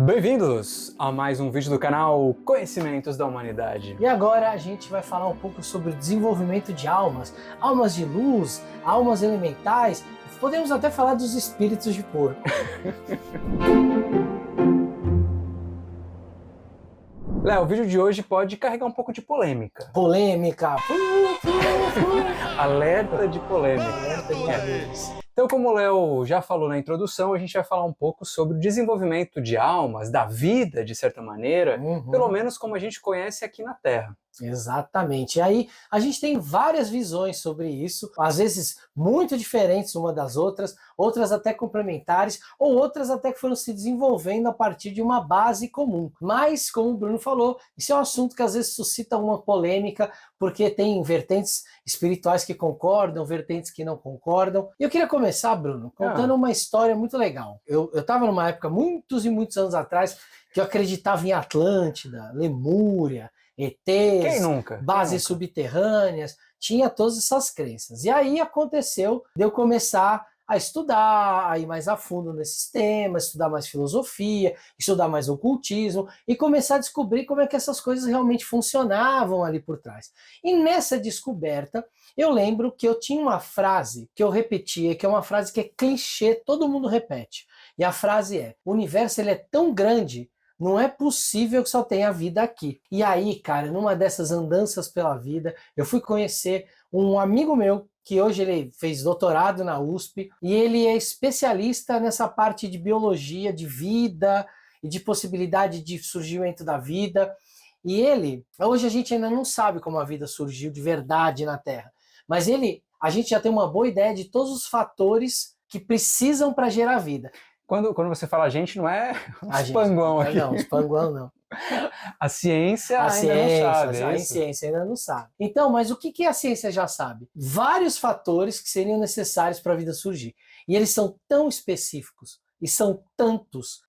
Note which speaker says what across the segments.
Speaker 1: Bem-vindos a mais um vídeo do canal Conhecimentos da Humanidade.
Speaker 2: E agora a gente vai falar um pouco sobre o desenvolvimento de almas, almas de luz, almas elementais, podemos até falar dos espíritos de porco.
Speaker 1: Léo, o vídeo de hoje pode carregar um pouco de polêmica.
Speaker 2: Polêmica!
Speaker 1: Alerta de polêmica.
Speaker 2: Alerta de avisos.
Speaker 1: Então, como o Léo já falou na introdução, a gente vai falar um pouco sobre o desenvolvimento de almas, da vida, de certa maneira, pelo menos como a gente conhece aqui na Terra.
Speaker 2: Exatamente. E aí a gente tem várias visões sobre isso, às vezes muito diferentes uma das outras, outras até complementares, ou outras até que foram se desenvolvendo a partir de uma base comum. Mas, como o Bruno falou, isso é um assunto que às vezes suscita uma polêmica, porque tem vertentes espirituais que concordam, vertentes que não concordam. E eu queria começar, Bruno, contando uma história muito legal. Eu estava numa época, muitos e muitos anos atrás, que eu acreditava em Atlântida, Lemúria, ETs,
Speaker 1: Quem nunca?
Speaker 2: bases subterrâneas, tinha todas essas crenças. E aí aconteceu de eu começar a estudar, a ir mais a fundo nesses temas, estudar mais filosofia, estudar mais ocultismo e começar a descobrir como é que essas coisas realmente funcionavam ali por trás. E nessa descoberta, eu lembro que eu tinha uma frase que eu repetia, que é uma frase que é clichê, todo mundo repete. E a frase é: o universo ele é tão grande, não é possível que só tenha vida aqui. E aí, cara, numa dessas andanças pela vida, eu fui conhecer um amigo meu, que hoje ele fez doutorado na USP, e ele é especialista nessa parte de biologia, de vida e de possibilidade de surgimento da vida. E ele, hoje a gente ainda não sabe como a vida surgiu de verdade na Terra, mas a gente já tem uma boa ideia de todos os fatores que precisam para gerar vida.
Speaker 1: Quando você fala a gente, não é os panguão aqui.
Speaker 2: Não, os panguão não.
Speaker 1: A ciência ainda não sabe.
Speaker 2: A ciência ainda não sabe. Então, mas o que a ciência já sabe? Vários fatores que seriam necessários para a vida surgir. E eles são tão específicos, e são tantos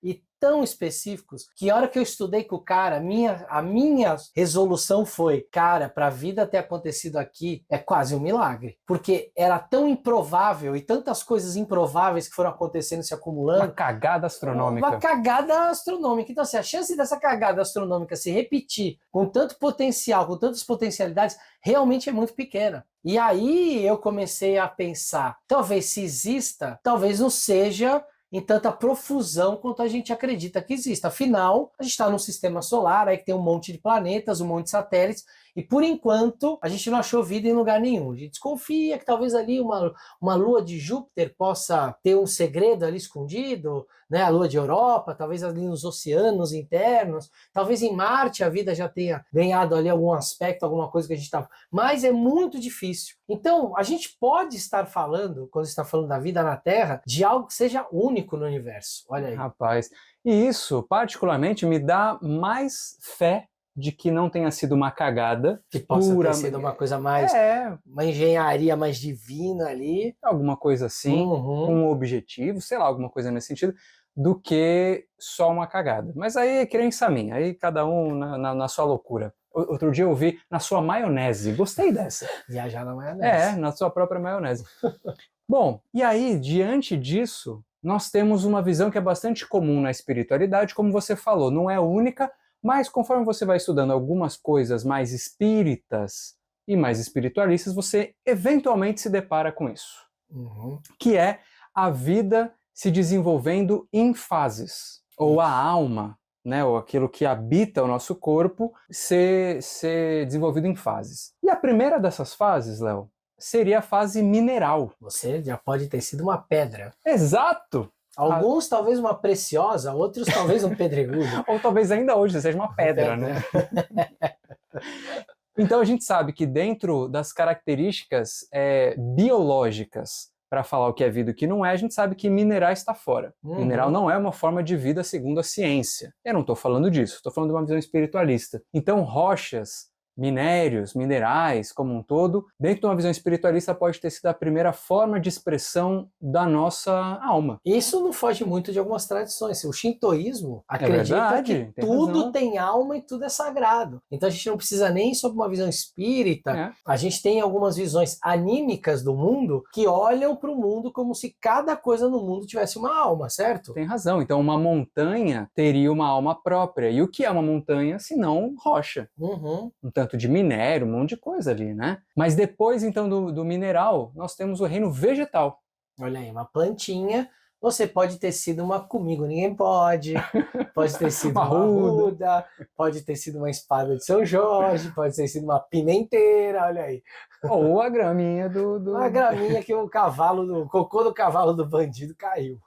Speaker 2: e tão específicos, que a hora que eu estudei com o cara, a minha resolução foi: cara, para a vida ter acontecido aqui é quase um milagre. Porque era tão improvável e tantas coisas improváveis que foram acontecendo, se acumulando.
Speaker 1: Uma cagada astronômica.
Speaker 2: Uma cagada astronômica. Então, assim, a chance dessa cagada astronômica se repetir com tanto potencial, com tantas potencialidades, realmente é muito pequena. E aí eu comecei a pensar, talvez se exista, talvez não seja em tanta profusão quanto a gente acredita que exista. Afinal, a gente está num sistema solar, aí que tem um monte de planetas, um monte de satélites, e por enquanto a gente não achou vida em lugar nenhum. A gente desconfia que talvez ali uma lua de Júpiter possa ter um segredo ali escondido, né? A lua de Europa, talvez ali nos oceanos internos, talvez em Marte a vida já tenha ganhado ali algum aspecto, alguma coisa que a gente estava. Mas é muito difícil. Então, a gente pode estar falando, quando está falando da vida na Terra, de algo que seja único no universo. Olha aí.
Speaker 1: Rapaz, e isso particularmente me dá mais fé de que não tenha sido uma cagada.
Speaker 2: Que possa ter sido uma coisa mais... uma engenharia mais divina ali.
Speaker 1: Alguma coisa assim, com um objetivo, sei lá, alguma coisa nesse sentido, do que só uma cagada. Mas aí é crença minha, aí cada um na sua loucura. Outro dia eu vi na sua maionese, gostei dessa.
Speaker 2: Viajar na maionese.
Speaker 1: Na sua própria maionese. Bom, e aí, diante disso, nós temos uma visão que é bastante comum na espiritualidade, como você falou, não é única, mas conforme você vai estudando algumas coisas mais espíritas e mais espiritualistas, você eventualmente se depara com isso. Que é a vida se desenvolvendo em fases, ou a alma, né, ou aquilo que habita o nosso corpo, ser desenvolvido em fases. E a primeira dessas fases, Léo, seria a fase mineral.
Speaker 2: Você já pode ter sido uma pedra.
Speaker 1: Exato!
Speaker 2: Alguns talvez uma preciosa, outros talvez um pedregulho.
Speaker 1: Ou talvez ainda hoje seja uma pedra, né? Então a gente sabe que dentro das características biológicas para falar o que é vida e o que não é, a gente sabe que mineral está fora. Mineral não é uma forma de vida segundo a ciência. Eu não estou falando disso, estou falando de uma visão espiritualista. Então rochas minérios, minerais como um todo, dentro de uma visão espiritualista pode ter sido a primeira forma de expressão da nossa alma.
Speaker 2: Isso não foge muito de algumas tradições. O shintoísmo acredita
Speaker 1: verdade,
Speaker 2: que
Speaker 1: tem
Speaker 2: tudo
Speaker 1: razão.
Speaker 2: tem alma e tudo é sagrado. Então a gente não precisa nem sob uma visão espírita.
Speaker 1: É.
Speaker 2: A gente tem algumas visões anímicas do mundo que olham para o mundo como se cada coisa no mundo tivesse uma alma, certo?
Speaker 1: Tem razão. Então, uma montanha teria uma alma própria. E o que é uma montanha, se não rocha?
Speaker 2: Uhum.
Speaker 1: Um tanto de minério, um monte de coisa ali, né? Mas depois, então, do mineral, nós temos o reino vegetal.
Speaker 2: Olha aí, uma plantinha. Você pode ter sido uma comigo, ninguém pode ter sido
Speaker 1: Uma
Speaker 2: uma
Speaker 1: arruda.
Speaker 2: arruda, pode ter sido uma espada de São Jorge, pode ter sido uma pimenteira, olha aí.
Speaker 1: Ou a graminha
Speaker 2: Uma graminha que o cocô do cavalo do bandido caiu.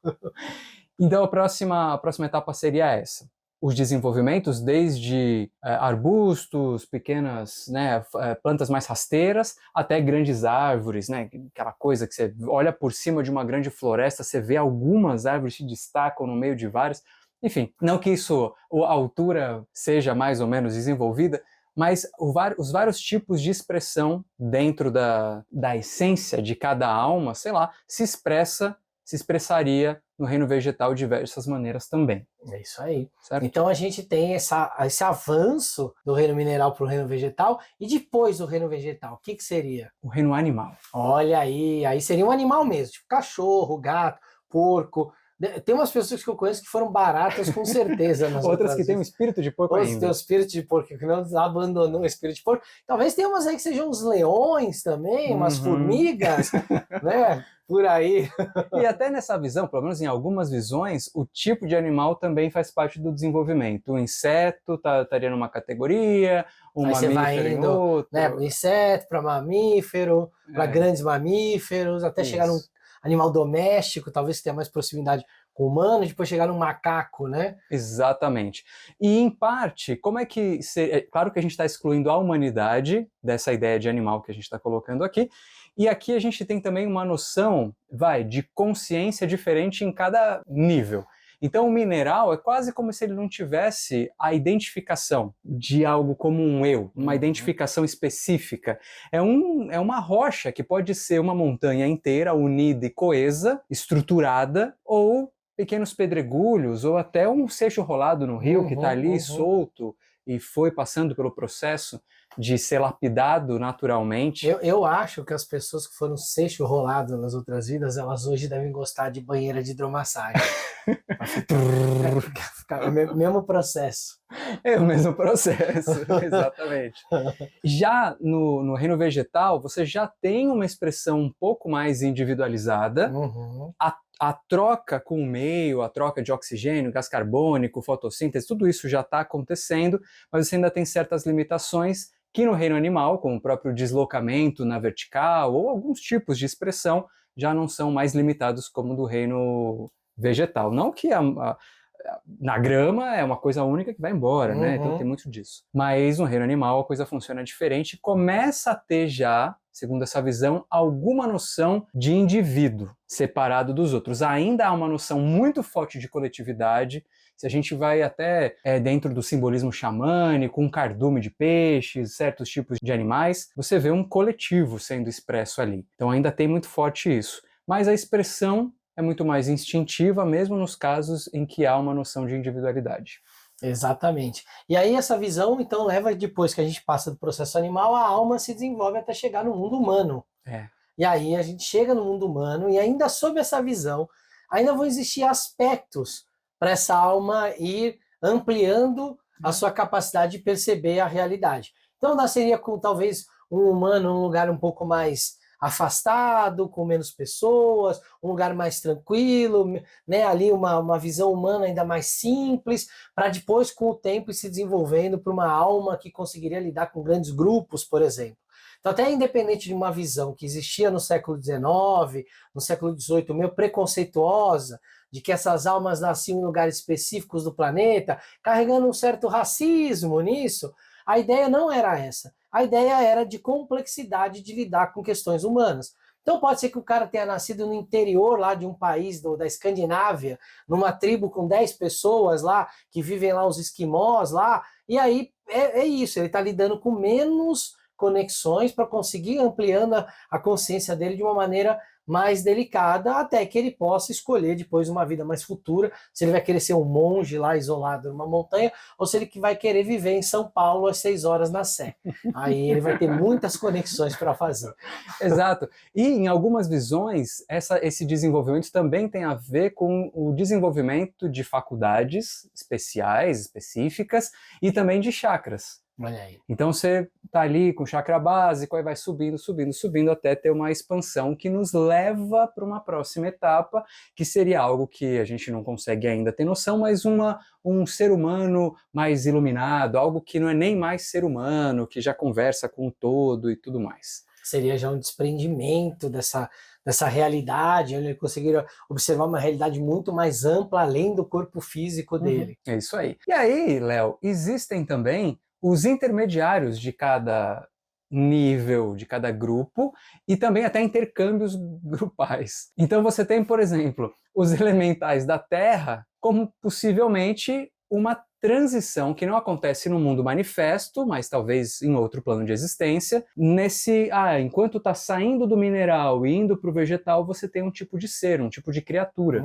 Speaker 1: Então, a próxima etapa seria essa. Os desenvolvimentos, desde arbustos, pequenas, né, plantas mais rasteiras, até grandes árvores, né, aquela coisa que você olha por cima de uma grande floresta, você vê algumas árvores se destacam no meio de várias. Enfim, não que a altura seja mais ou menos desenvolvida, mas os vários tipos de expressão dentro da essência de cada alma, sei lá, se expressaria no reino vegetal de diversas maneiras também.
Speaker 2: É isso aí.
Speaker 1: Certo?
Speaker 2: Então a gente tem esse avanço do reino mineral para o reino vegetal, e depois do reino vegetal, o que seria?
Speaker 1: O reino animal.
Speaker 2: Olha aí seria um animal mesmo, tipo cachorro, gato, porco. Tem umas pessoas que eu conheço que foram baratas com certeza.
Speaker 1: Outras que têm um espírito de porco
Speaker 2: Outras
Speaker 1: ainda.
Speaker 2: têm um espírito de porco, que não abandonou o espírito de porco. Talvez tenha umas aí que sejam uns leões também, umas formigas, né? Por aí.
Speaker 1: E até nessa visão, pelo menos em algumas visões, o tipo de animal também faz parte do desenvolvimento. O inseto estaria numa categoria, o
Speaker 2: aí você vai
Speaker 1: mamífero em
Speaker 2: indo,
Speaker 1: outra.
Speaker 2: né, inseto, para mamífero, para grandes mamíferos, até chegar num animal doméstico, talvez que tenha mais proximidade com o humano, e depois chegar num macaco, né?
Speaker 1: Exatamente. E, em parte, como é que... É claro que a gente está excluindo a humanidade dessa ideia de animal que a gente está colocando aqui, e aqui a gente tem também uma noção, de consciência diferente em cada nível. Então o mineral é quase como se ele não tivesse a identificação de algo como um eu, uma identificação específica. É uma rocha que pode ser uma montanha inteira, unida e coesa, estruturada, ou pequenos pedregulhos, ou até um seixo rolado no rio que está ali solto e foi passando pelo processo de ser lapidado naturalmente.
Speaker 2: Eu acho que as pessoas que foram seixo rolado nas outras vidas, elas hoje devem gostar de banheira de hidromassagem. Mesmo processo.
Speaker 1: É o mesmo processo, exatamente. Já no reino vegetal, você já tem uma expressão um pouco mais individualizada. A troca com o meio, a troca de oxigênio, gás carbônico, fotossíntese, tudo isso já está acontecendo, mas você ainda tem certas limitações que no reino animal, como o próprio deslocamento na vertical ou alguns tipos de expressão, já não são mais limitados como do reino vegetal. Não que na grama é uma coisa única que vai embora, né? Então tem muito disso. Mas no reino animal a coisa funciona diferente e começa a ter já, segundo essa visão, alguma noção de indivíduo separado dos outros. Ainda há uma noção muito forte de coletividade. Se a gente vai até dentro do simbolismo xamânico, um cardume de peixes, certos tipos de animais, você vê um coletivo sendo expresso ali. Então ainda tem muito forte isso. Mas a expressão é muito mais instintiva, mesmo nos casos em que há uma noção de individualidade.
Speaker 2: Exatamente. E aí essa visão, então, leva, depois que a gente passa do processo animal, a alma se desenvolve até chegar no mundo humano. E aí a gente chega no mundo humano, e ainda sob essa visão, ainda vão existir aspectos para essa alma ir ampliando a sua capacidade de perceber a realidade. Então nasceria com talvez um humano num lugar um pouco mais afastado, com menos pessoas, um lugar mais tranquilo, né? Ali uma visão humana ainda mais simples, para depois, com o tempo, ir se desenvolvendo para uma alma que conseguiria lidar com grandes grupos, por exemplo. Então, até independente de uma visão que existia no século XIX, no século XVIII, meio preconceituosa, de que essas almas nasciam em lugares específicos do planeta, carregando um certo racismo nisso, a ideia não era essa. A ideia era de complexidade de lidar com questões humanas. Então pode ser que o cara tenha nascido no interior lá de um país da Escandinávia, numa tribo com 10 pessoas lá, que vivem lá os esquimós lá, e aí é isso, ele está lidando com menos conexões para conseguir ampliando a consciência dele de uma maneira mais delicada, até que ele possa escolher depois uma vida mais futura, se ele vai querer ser um monge lá isolado numa montanha, ou se ele vai querer viver em São Paulo às 6 horas na Sé. Aí ele vai ter muitas conexões para fazer.
Speaker 1: Exato. E em algumas visões, esse desenvolvimento também tem a ver com o desenvolvimento de faculdades especiais, específicas, e também de chakras.
Speaker 2: Olha aí.
Speaker 1: Então você está ali com o chakra básico, aí vai subindo, subindo, subindo, até ter uma expansão que nos leva para uma próxima etapa, que seria algo que a gente não consegue ainda ter noção, mas um ser humano mais iluminado, algo que não é nem mais ser humano, que já conversa com o todo e tudo mais.
Speaker 2: Seria já um desprendimento dessa realidade, onde ele conseguiria observar uma realidade muito mais ampla, além do corpo físico dele.
Speaker 1: É isso aí. E aí, Léo, existem também os intermediários de cada nível, de cada grupo, e também até intercâmbios grupais. Então você tem, por exemplo, os elementais da Terra como possivelmente uma transição que não acontece no mundo manifesto, mas talvez em outro plano de existência, enquanto está saindo do mineral e indo para o vegetal, você tem um tipo de ser, um tipo de criatura.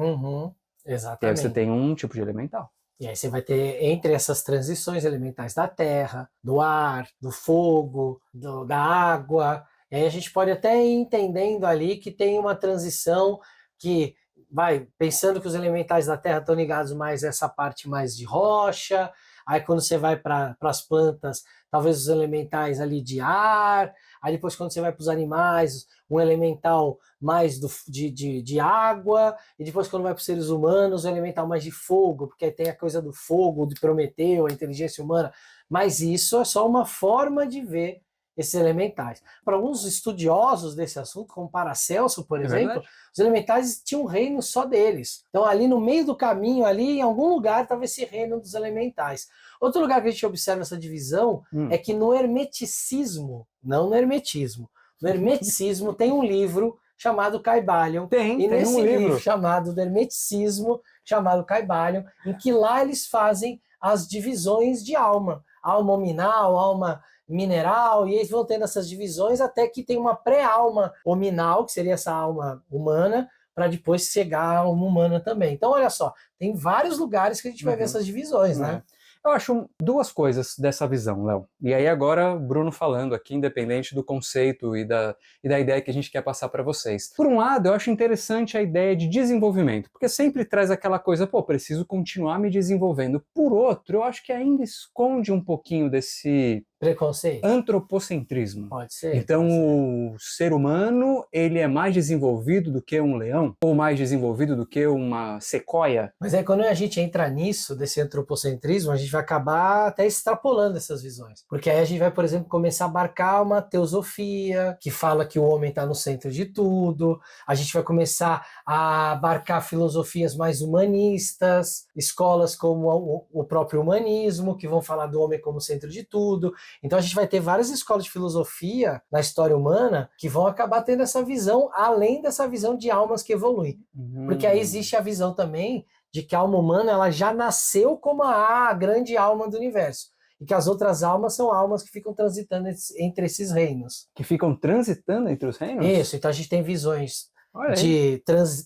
Speaker 2: Exatamente.
Speaker 1: E aí você tem um tipo de elemental.
Speaker 2: E aí você vai ter, entre essas transições elementais da terra, do ar, do fogo, da água, e aí a gente pode até ir entendendo ali que tem uma transição que vai pensando que os elementais da terra estão ligados mais a essa parte mais de rocha, aí quando você vai para as plantas, talvez os elementais ali de ar, aí depois quando você vai para os animais, um elemental mais de água, e depois quando vai para os seres humanos, um elemental mais de fogo, porque aí tem a coisa do fogo, de Prometeu, a inteligência humana, mas isso é só uma forma de ver esses elementais. Para alguns estudiosos desse assunto, como Paracelso, por exemplo, os elementais tinham um reino só deles. Então ali no meio do caminho, ali em algum lugar, estava esse reino dos elementais. Outro lugar que a gente observa essa divisão é que no hermeticismo, não no hermetismo, no hermeticismo tem um livro chamado Kybalion, e nesse livro chamado do hermeticismo, chamado Kybalion, em que lá eles fazem as divisões de alma hominal, alma mineral, e eles vão tendo essas divisões até que tem uma pré-alma hominal, que seria essa alma humana, para depois chegar à alma humana também. Então, olha só, tem vários lugares que a gente vai ver essas divisões, né?
Speaker 1: Eu acho duas coisas dessa visão, Léo. E aí agora, Bruno falando aqui, independente do conceito e da ideia que a gente quer passar para vocês. Por um lado, eu acho interessante a ideia de desenvolvimento, porque sempre traz aquela coisa, preciso continuar me desenvolvendo. Por outro, eu acho que ainda esconde um pouquinho desse
Speaker 2: preconceito,
Speaker 1: antropocentrismo.
Speaker 2: Pode ser.
Speaker 1: Então o ser humano, ele é mais desenvolvido do que um leão? Ou mais desenvolvido do que uma sequoia?
Speaker 2: Mas aí quando a gente entra nisso, desse antropocentrismo, a gente vai acabar até extrapolando essas visões. Porque aí a gente vai, por exemplo, começar a abarcar uma teosofia, que fala que o homem está no centro de tudo. A gente vai começar a abarcar filosofias mais humanistas, escolas como o próprio humanismo, que vão falar do homem como centro de tudo. Então a gente vai ter várias escolas de filosofia na história humana que vão acabar tendo essa visão, além dessa visão de almas que evoluem. Porque aí existe a visão também de que a alma humana ela já nasceu como a grande alma do universo. E que as outras almas são almas que ficam transitando entre esses reinos.
Speaker 1: Que ficam transitando entre os reinos?
Speaker 2: Isso, então a gente tem visões de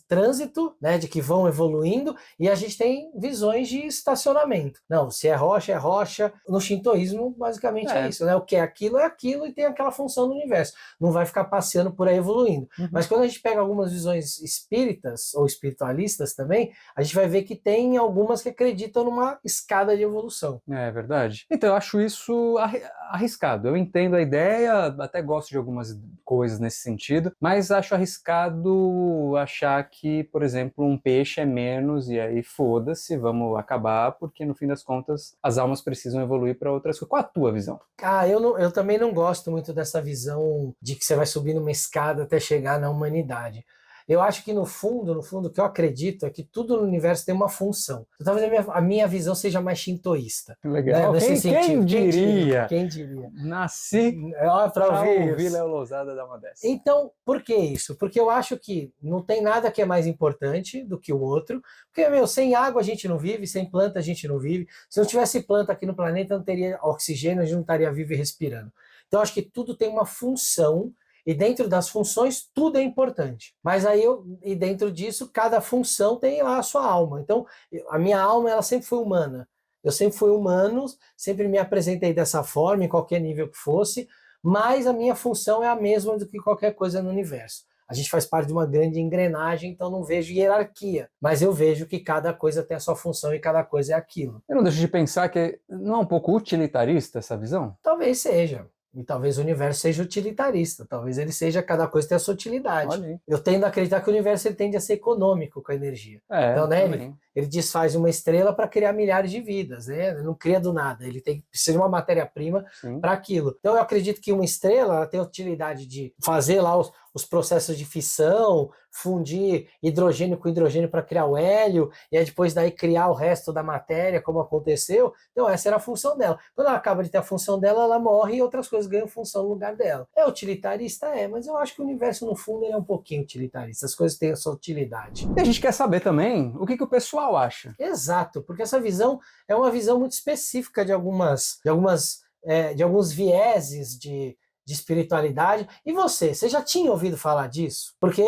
Speaker 2: trânsito, né, de que vão evoluindo, e a gente tem visões de estacionamento. Não, se é rocha, é rocha. No shintoísmo, basicamente é isso, né? O que é aquilo e tem aquela função no universo. Não vai ficar passeando por aí evoluindo. Mas quando a gente pega algumas visões espíritas, ou espiritualistas também, a gente vai ver que tem algumas que acreditam numa escada de evolução.
Speaker 1: É verdade. Então eu acho isso arriscado. Eu entendo a ideia, até gosto de algumas coisas nesse sentido, mas acho arriscado achar que, por exemplo, um peixe é menos e aí foda-se, vamos acabar, porque no fim das contas as almas precisam evoluir para outras coisas. Qual a tua visão?
Speaker 2: Eu também não gosto muito dessa visão de que você vai subir numa escada até chegar na humanidade. Eu acho que no fundo, o que eu acredito é que tudo no universo tem uma função. Então, talvez a minha visão seja mais shintoísta.
Speaker 1: Legal.
Speaker 2: Né?
Speaker 1: Quem diria?
Speaker 2: Quem diria?
Speaker 1: Nasci
Speaker 2: Para
Speaker 1: ouvir Léo Lousada dar uma dessa.
Speaker 2: Então, por que isso? Porque eu acho que não tem nada que é mais importante do que o outro. Porque, sem água a gente não vive, sem planta a gente não vive. Se não tivesse planta aqui no planeta, não teria oxigênio, a gente não estaria vivo e respirando. Então, eu acho que tudo tem uma função. E dentro das funções, tudo é importante. Mas e dentro disso, cada função tem lá a sua alma. Então, a minha alma, ela sempre foi humana. Eu sempre fui humano, sempre me apresentei dessa forma, em qualquer nível que fosse, mas a minha função é a mesma do que qualquer coisa no universo. A gente faz parte de uma grande engrenagem, então não vejo hierarquia. Mas eu vejo que cada coisa tem a sua função e cada coisa é aquilo.
Speaker 1: Eu não deixo de pensar que não é um pouco utilitarista essa visão?
Speaker 2: Talvez seja. E talvez o universo seja utilitarista, talvez ele seja, cada coisa tem a sua utilidade. Eu tendo a acreditar que o universo ele tende a ser econômico com a energia. Então, né, ele desfaz uma estrela para criar milhares de vidas, né? Ele não cria do nada, ele precisa de uma matéria-prima para aquilo. Então eu acredito que uma estrela ela tem a utilidade de fazer lá os processos de fissão, fundir hidrogênio com hidrogênio para criar o hélio, e aí depois daí criar o resto da matéria, como aconteceu. Então essa era a função dela. Quando ela acaba de ter a função dela, ela morre e outras coisas ganham função no lugar dela. É utilitarista? É, mas eu acho que o universo, no fundo, ele é um pouquinho utilitarista. As coisas têm a sua utilidade.
Speaker 1: E a gente quer saber também o que o pessoal acha.
Speaker 2: Exato, porque essa visão é uma visão muito específica de alguns vieses de espiritualidade. E você já tinha ouvido falar disso? Porque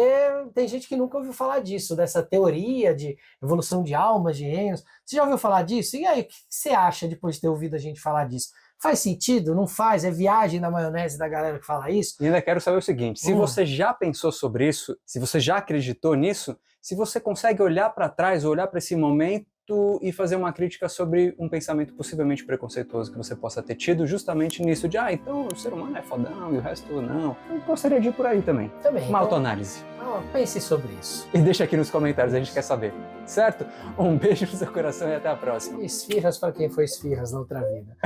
Speaker 2: tem gente que nunca ouviu falar disso, dessa teoria de evolução de almas, de reinos. Você já ouviu falar disso? E aí, o que você acha depois de ter ouvido a gente falar disso? Faz sentido? Não faz? É viagem na maionese da galera que fala isso?
Speaker 1: E ainda quero saber o seguinte, se você já pensou sobre isso, se você já acreditou nisso, se você consegue olhar para trás, olhar para esse momento e fazer uma crítica sobre um pensamento possivelmente preconceituoso que você possa ter tido justamente nisso de, então o ser humano é fodão e o resto não. Eu gostaria de ir por aí também. Uma autoanálise.
Speaker 2: Pense sobre isso.
Speaker 1: E deixa aqui nos comentários, a gente quer saber. Certo? Um beijo no seu coração e até a próxima.
Speaker 2: Esfirras para quem foi esfirras na outra vida.